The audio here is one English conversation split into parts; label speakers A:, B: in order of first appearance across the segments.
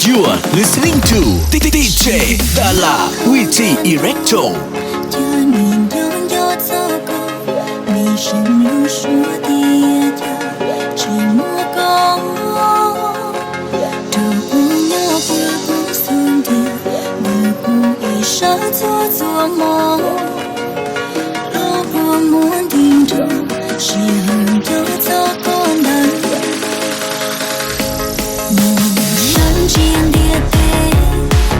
A: You are listening to DJ Dala with Erecto.
B: 这年又要走过，你深入说的也条，寂寞高，都不要不不松掉，你不一生做做梦，路过梦顶头，是很多走过难。山间的地，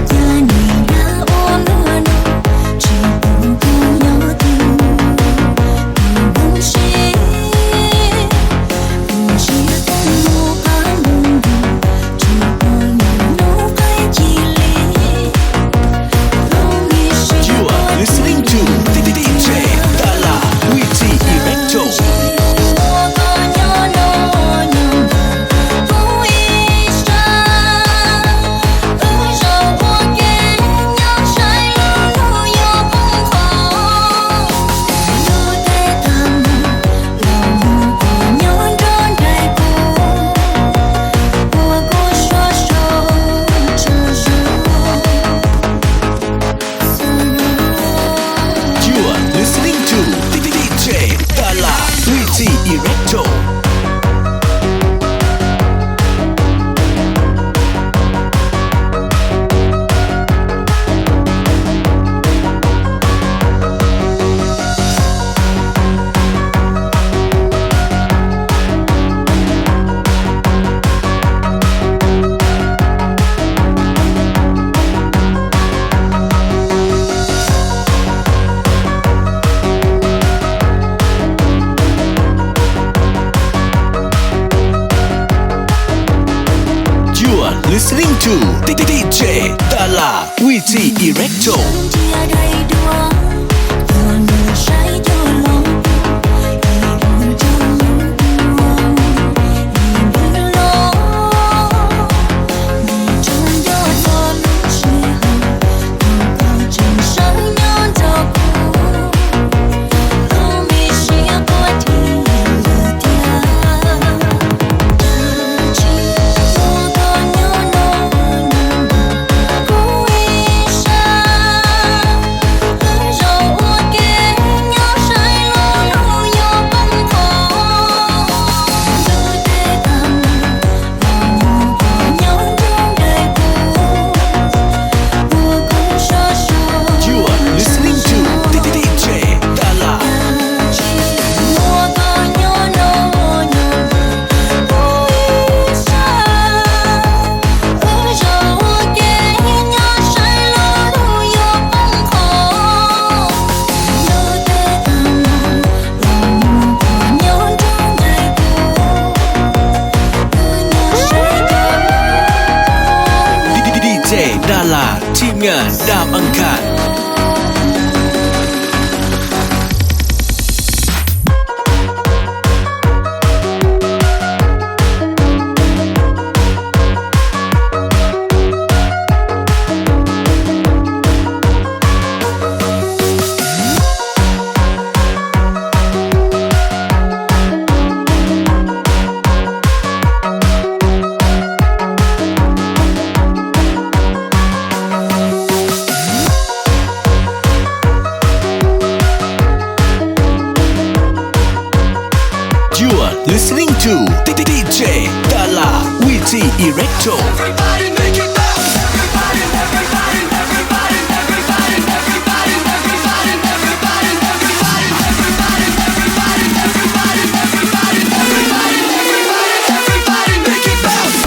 B: 家里让我落落，只不过有点不用心，不是风路怕梦的，只不过路太激烈，容易是
A: You are listening to DJ Dala with Erecto. to DJ Dala with Erecto. DJ Dala ทีมงานดาวอังคาร You are listening to DJ Dala with Erecto. Everybody make it bounce. Everybody, everybody, everybody, everybody, everybody, everybody, everybody, everybody, everybody, everybody, everybody, everybody, everybody, everybody, make it bounce.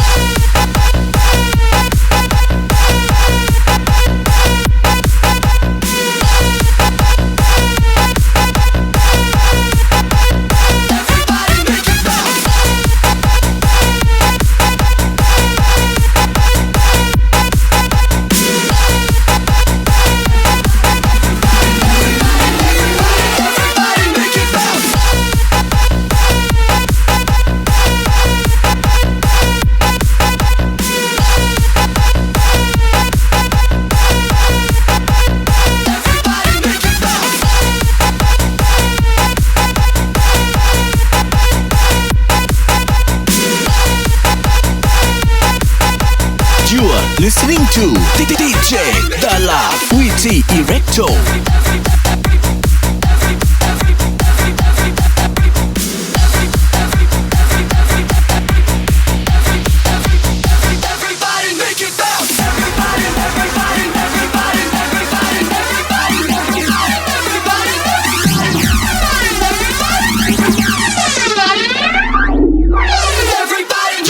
A: listening to DJ Dala with Erecto.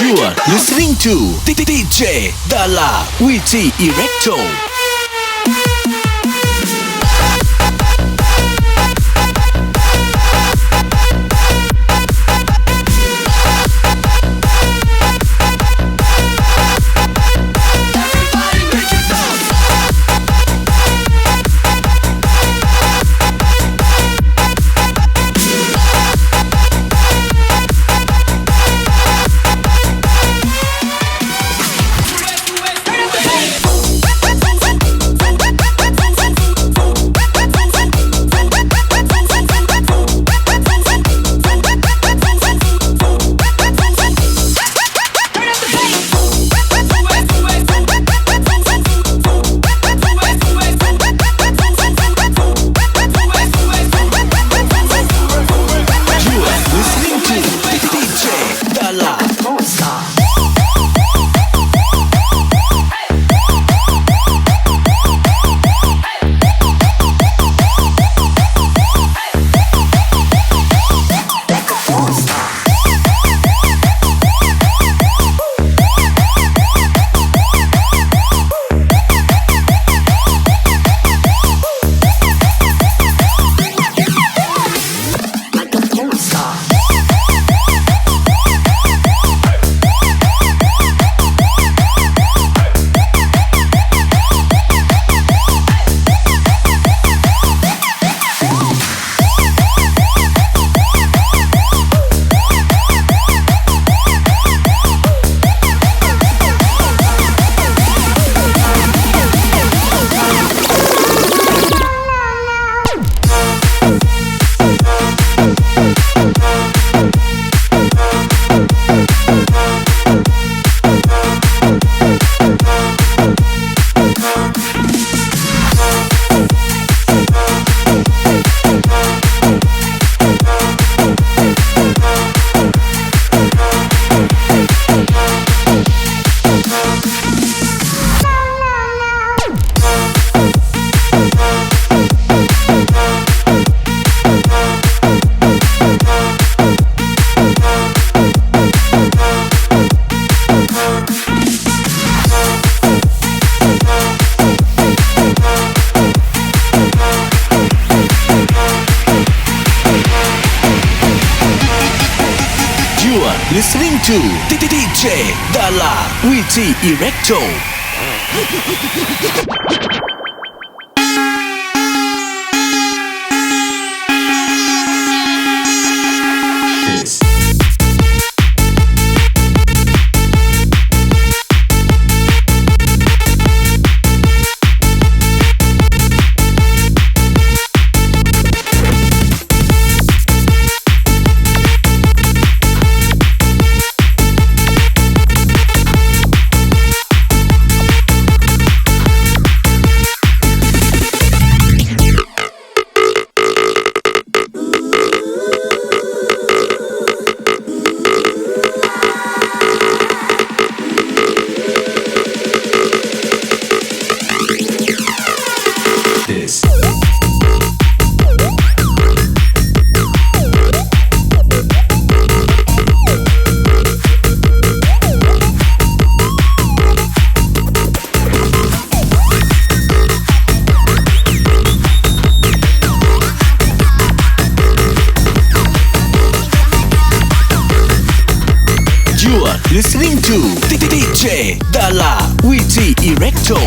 A: You are listening to DJ Dala with Erecto. Listening to DJ Dala with Erecto. Listening to DJ Dala with Erecto.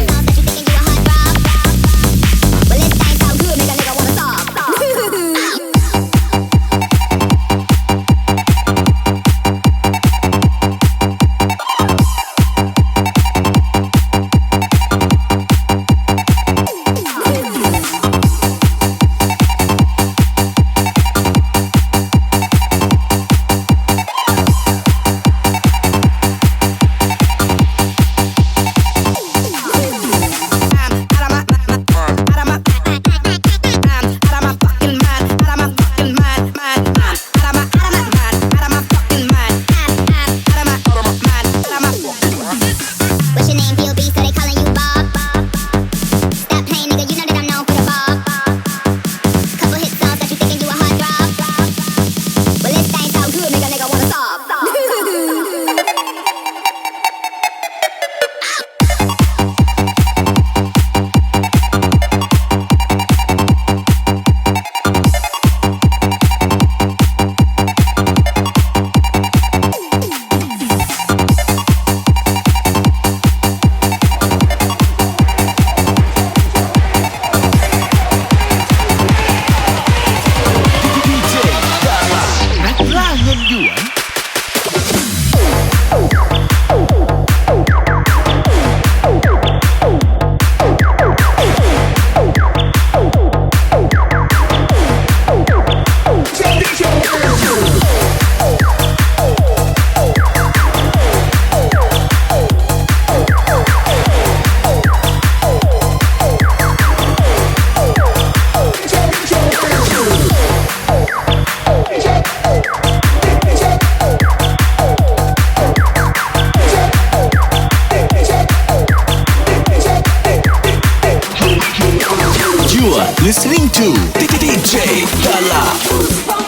A: listening to DJ Dala.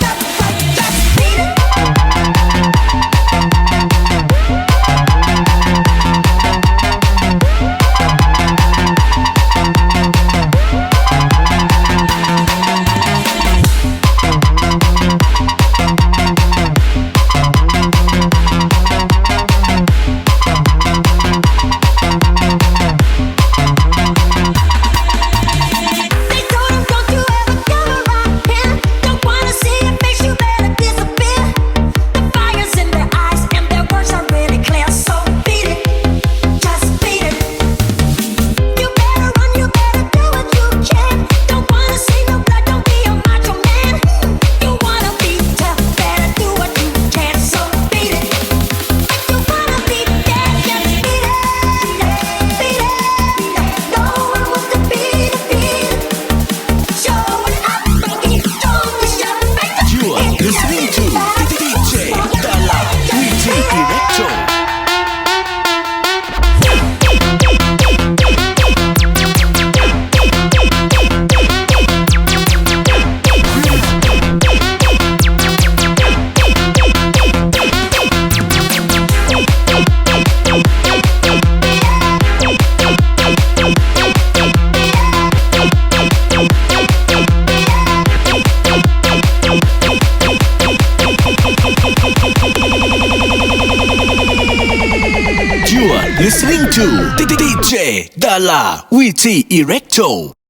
A: Listening to DJ Dala with Erecto. You are listening to DJ Dala with Erecto.